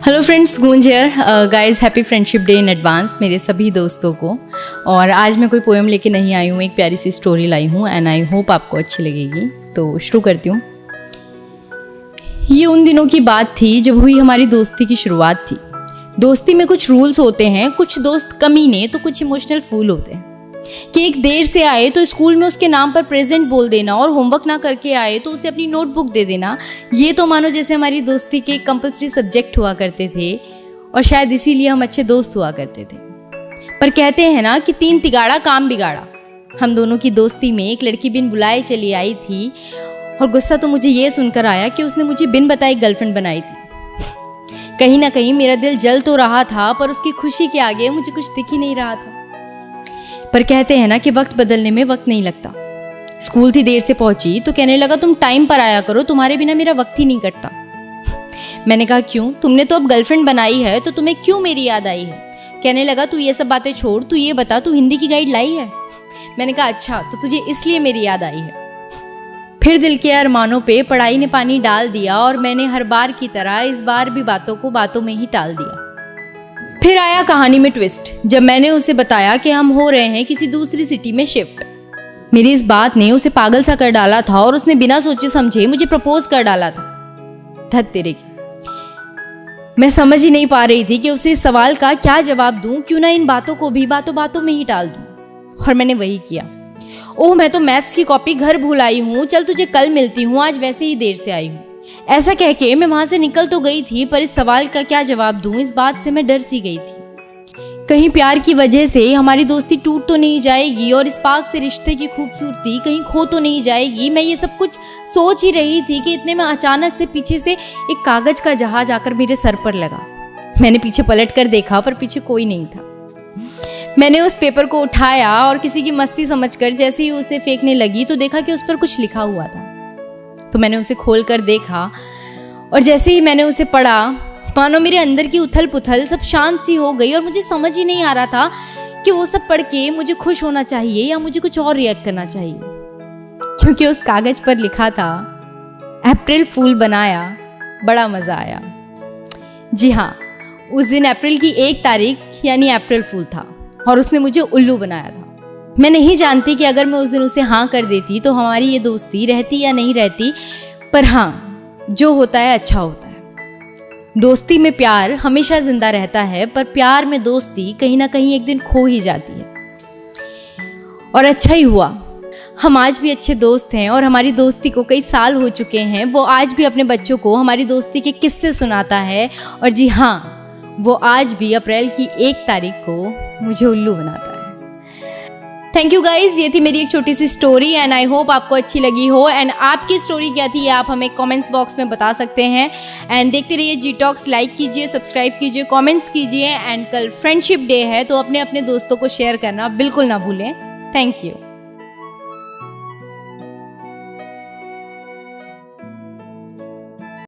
Hello friends, गूंज here. Guys, happy friendship day in advance मेरे सभी दोस्तों को। और आज मैं कोई पोएम लेके नहीं आई हूँ, एक प्यारी सी स्टोरी लाई हूँ एंड आई होप आपको अच्छी लगेगी। तो शुरू करती हूँ। ये उन दिनों की बात थी जब हुई हमारी दोस्ती की शुरुआत थी। दोस्ती में कुछ रूल्स होते हैं, कुछ दोस्त कमीने तो कुछ इमोशनल फूल होते हैं। कि एक देर से आए तो स्कूल में उसके नाम पर प्रेजेंट बोल देना और होमवर्क ना करके आए तो उसे अपनी नोटबुक दे देना, ये तो मानो जैसे हमारी दोस्ती के कंपल्सरी सब्जेक्ट हुआ करते थे और शायद इसीलिए हम अच्छे दोस्त हुआ करते थे। पर कहते हैं ना कि 3 तिगाड़ा काम बिगाड़ा। हम दोनों की दोस्ती में एक लड़की बिन बुलाए चली आई थी और गुस्सा तो मुझे ये सुनकर आया कि उसने मुझे बिन बताए गर्लफ्रेंड बनाई थी। कहीं ना कहीं मेरा दिल जल तो रहा था, पर उसकी खुशी के आगे मुझे कुछ दिख ही नहीं रहा था। पर कहते हैं ना कि वक्त बदलने में वक्त नहीं लगता। स्कूल थी देर से पहुंची तो कहने लगा तुम टाइम पर आया करो, तुम्हारे बिना मेरा वक्त ही नहीं कटता। मैंने कहा क्यों, तुमने तो अब गर्लफ्रेंड बनाई है तो तुम्हें क्यों मेरी याद आई है। कहने लगा तू ये सब बातें छोड़, तू ये बता तू हिंदी की गाइड लाई है। मैंने कहा अच्छा, तो तुझे इसलिए मेरी याद आई है। फिर दिल के अरमानों पे पढ़ाई ने पानी डाल दिया और मैंने हर बार की तरह इस बार भी बातों को बातों में ही टाल दिया। फिर आया कहानी में ट्विस्ट, जब मैंने उसे बताया कि हम हो रहे हैं किसी दूसरी सिटी में शिफ्ट। मेरी इस बात ने उसे पागल सा कर डाला था और उसने बिना सोचे समझे मुझे प्रपोज कर डाला था। धत तेरे की। मैं समझ ही नहीं पा रही थी कि उसे इस सवाल का क्या जवाब दूं, क्यों ना इन बातों को भी बातों बातों में ही टाल दूं। और मैंने वही किया। ओह, मैं तो मैथ्स की कॉपी घर भूल आई हूँ, चल तुझे कल मिलती हूँ, आज वैसे ही देर से आई हूँ। ऐसा कह के मैं वहां से निकल तो गई थी, पर इस सवाल का क्या जवाब दूं, इस बात से मैं डर सी गई थी। कहीं प्यार की वजह से हमारी दोस्ती टूट तो नहीं जाएगी और इस पाक से रिश्ते की खूबसूरती कहीं खो तो नहीं जाएगी। मैं ये सब कुछ सोच ही रही थी कि इतने में अचानक से पीछे से एक कागज का जहाज आकर मेरे सर पर लगा। मैंने पीछे पलट कर देखा, पर पीछे कोई नहीं था। मैंने उस पेपर को उठाया और किसी की मस्ती समझकर जैसे ही उसे फेंकने लगी तो देखा कि उस पर कुछ लिखा हुआ था। तो मैंने उसे खोल कर देखा और जैसे ही मैंने उसे पढ़ा, मानो मेरे अंदर की उथल पुथल सब शांत सी हो गई और मुझे समझ ही नहीं आ रहा था कि वो सब पढ़ के मुझे खुश होना चाहिए या मुझे कुछ और रिएक्ट करना चाहिए। क्योंकि उस कागज पर लिखा था, अप्रैल फूल बनाया, बड़ा मजा आया। जी हाँ, उस दिन अप्रैल की 1 तारीख यानी अप्रैल फूल था और उसने मुझे उल्लू बनाया था। मैं नहीं जानती कि अगर मैं उस दिन उसे हाँ कर देती तो हमारी ये दोस्ती रहती या नहीं रहती, पर हाँ, जो होता है अच्छा होता है। दोस्ती में प्यार हमेशा जिंदा रहता है, पर प्यार में दोस्ती कहीं ना कहीं एक दिन खो ही जाती है। और अच्छा ही हुआ, हम आज भी अच्छे दोस्त हैं और हमारी दोस्ती को कई साल हो चुके हैं। वो आज भी अपने बच्चों को हमारी दोस्ती के किस्से सुनाता है और जी हाँ, वो आज भी अप्रैल की 1 तारीख को मुझे उल्लू बनाता है। थैंक यू गाइज, ये थी मेरी एक छोटी सी स्टोरी एंड आई होप आपको अच्छी लगी हो। एंड आपकी स्टोरी क्या थी, आप हमें कमेंट्स बॉक्स में बता सकते हैं। एंड देखते रहिए जी टॉक्स, लाइक कीजिए, सब्सक्राइब कीजिए, कमेंट्स कीजिए। एंड कल फ्रेंडशिप डे है तो अपने अपने दोस्तों को शेयर करना बिल्कुल ना भूलें। Thank you.